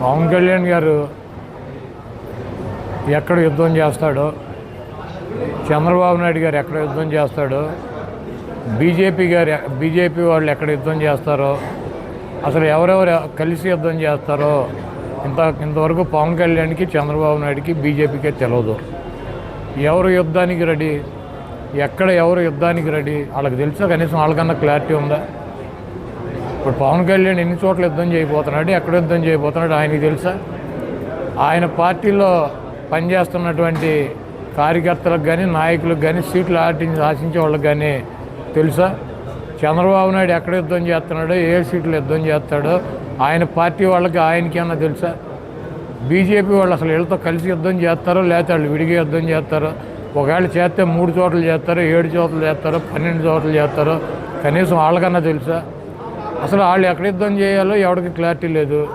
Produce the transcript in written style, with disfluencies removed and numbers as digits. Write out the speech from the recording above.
పవన్ కళ్యాణ్ గారు ఎక్కడ యుద్ధం చేస్తాడో, చంద్రబాబు నాయుడు గారు ఎక్కడ యుద్ధం చేస్తాడో, బీజేపీ వాళ్ళు ఎక్కడ యుద్ధం చేస్తారో, అసలు ఎవరెవరు కలిసి యుద్ధం చేస్తారో ఇంతవరకు పవన్ కళ్యాణ్కి, చంద్రబాబు నాయుడికి, బీజేపీకే తెలియదు. ఎవరు యుద్ధానికి రెడీ, ఎక్కడ ఎవరు యుద్ధానికి రెడీ వాళ్ళకి తెలుసా? కనీసం వాళ్ళకన్నా క్లారిటీ ఉందా? ఇప్పుడు పవన్ కళ్యాణ్ ఎన్ని చోట్ల యుద్ధం చేయబోతున్నాడు, ఎక్కడ యుద్ధం చేయబోతున్నాడు ఆయనకి తెలుసా? ఆయన పార్టీలో పనిచేస్తున్నటువంటి కార్యకర్తలకు కానీ, నాయకులకు కానీ, సీట్లు ఆశించే వాళ్ళకి కానీ తెలుసా? చంద్రబాబు నాయుడు ఎక్కడ యుద్ధం చేస్తున్నాడో, ఏ సీట్లు యుద్ధం చేస్తాడో ఆయన పార్టీ వాళ్ళకి ఆయనకేమన్నా తెలుసా? బీజేపీ వాళ్ళు అసలు వీళ్ళతో కలిసి యుద్ధం చేస్తారో లేకపోతే వాళ్ళు విడిగా యుద్ధం చేస్తారో? ఒకవేళ చేస్తే 3 చోట్ల చేస్తారో, 7 చోట్ల చేస్తారో, 12 చోట్ల చేస్తారో కనీసం వాళ్ళకన్నా తెలుసా? అసలు వాళ్ళు ఎక్కడ యుద్ధం చేయాలో ఎవరికి క్లారిటీ లేదు.